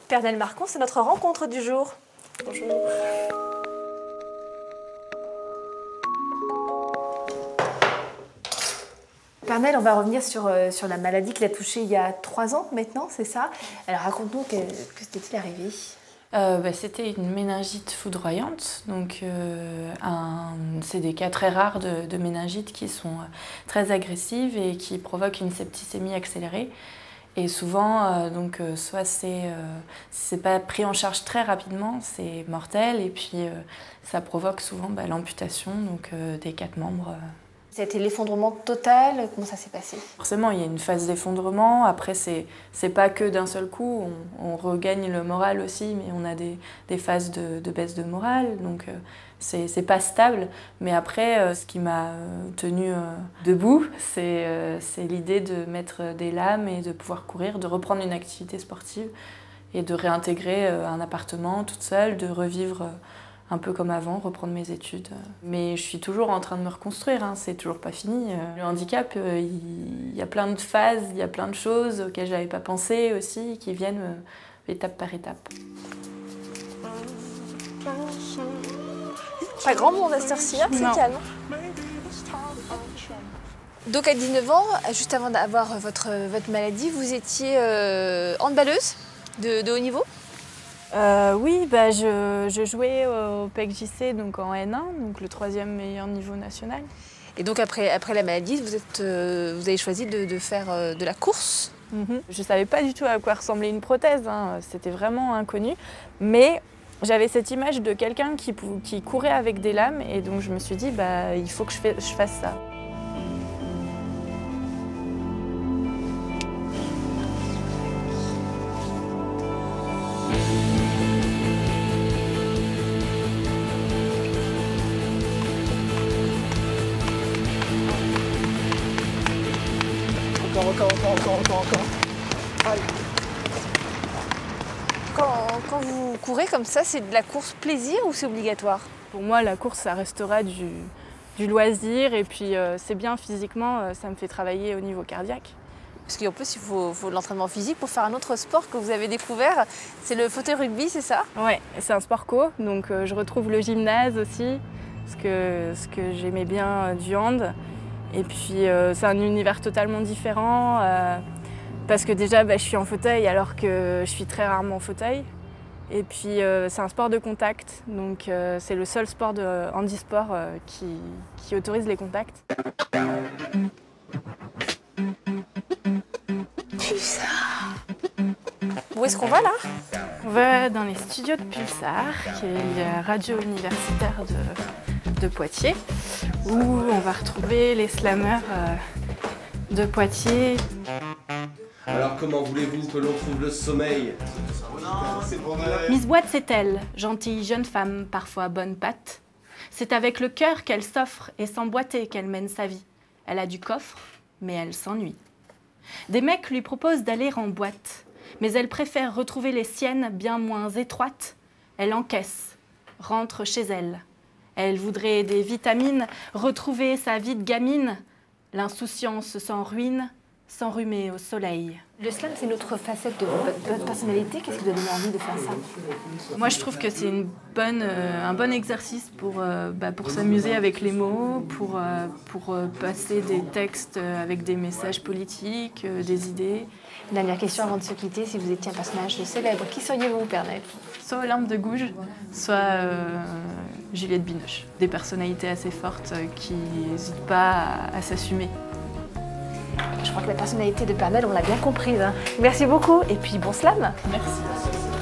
Pernelle Marcon, c'est notre rencontre du jour. Bonjour. Pernelle, on va revenir sur la maladie qui l'a touchée il y a 3 ans maintenant, c'est ça? Alors raconte-nous, que s'était-il arrivé? C'était une méningite foudroyante, donc c'est des cas très rares de méningite qui sont très agressives et qui provoquent une septicémie accélérée. Et souvent, soit c'est pas pris en charge très rapidement, c'est mortel, et puis ça provoque souvent l'amputation des 4 membres. C'était l'effondrement total, comment ça s'est passé? Forcément, il y a une phase d'effondrement, après c'est pas que d'un seul coup, on regagne le moral aussi, mais on a des phases de baisse de morale, donc c'est pas stable. Mais après, ce qui m'a tenue debout, c'est l'idée de mettre des lames et de pouvoir courir, de reprendre une activité sportive et de réintégrer un appartement toute seule, de revivre un peu comme avant, reprendre mes études. Mais je suis toujours en train de me reconstruire, hein, c'est toujours pas fini. Le handicap, il y a plein de phases, il y a plein de choses auxquelles je n'avais pas pensé aussi, qui viennent étape par étape. Pas grand monde à cette heure-ci, hein, c'est calme. Donc à 19 ans, juste avant d'avoir votre maladie, vous étiez handballeuse de haut niveau? Oui, je jouais au PEC-JC, donc en N1, donc le 3e meilleur niveau national. Et donc après la maladie, vous avez choisi de faire de la course? Je ne savais pas du tout à quoi ressemblait une prothèse, hein. C'était vraiment inconnu, mais j'avais cette image de quelqu'un qui courait avec des lames, et donc je me suis dit, il faut que je fasse ça. Encore. Allez. Quand vous courez comme ça, c'est de la course plaisir ou c'est obligatoire? Pour moi, la course, ça restera du loisir, et puis c'est bien physiquement, ça me fait travailler au niveau cardiaque. Parce qu'en plus, il faut de l'entraînement physique pour faire un autre sport que vous avez découvert, c'est le fauteuil rugby, c'est ça? Ouais, c'est un sport co, donc je retrouve le gymnase aussi, ce que j'aimais bien du hand. Et puis c'est un univers totalement différent, parce que déjà je suis en fauteuil alors que je suis très rarement en fauteuil. Et puis c'est un sport de contact, donc c'est le seul sport de handisport qui autorise les contacts. Pulsar. Où est-ce qu'on va là? On va dans les studios de Pulsar, qui est la radio universitaire de Poitiers, où on va retrouver les slameurs de Poitiers. Alors comment voulez-vous que l'on trouve le sommeil? Miss Boîte, c'est elle, gentille jeune femme, parfois bonne patte. C'est avec le cœur qu'elle s'offre et sans boiter qu'elle mène sa vie. Elle a du coffre, mais elle s'ennuie. Des mecs lui proposent d'aller en boîte, mais elle préfère retrouver les siennes bien moins étroites. Elle encaisse, rentre chez elle. Elle voudrait des vitamines, retrouver sa vie de gamine. L'insouciance s'en ruine, s'enrhumer au soleil. Le slam, c'est une autre facette de votre personnalité. Qu'est-ce qui vous a donné envie de faire ça? Moi, je trouve que c'est un bon exercice pour s'amuser avec les mots, pour passer des textes avec des messages politiques, des idées. Une dernière question avant de se quitter. Si vous étiez un personnage célèbre, qui seriez-vous, Pernelle? Soit Olympe de Gouges, soit Juliette Binoche. Des personnalités assez fortes qui n'hésitent pas à s'assumer. Je crois que la personnalité de Pernelle, on l'a bien comprise. Hein. Merci beaucoup et puis bon slam. Merci.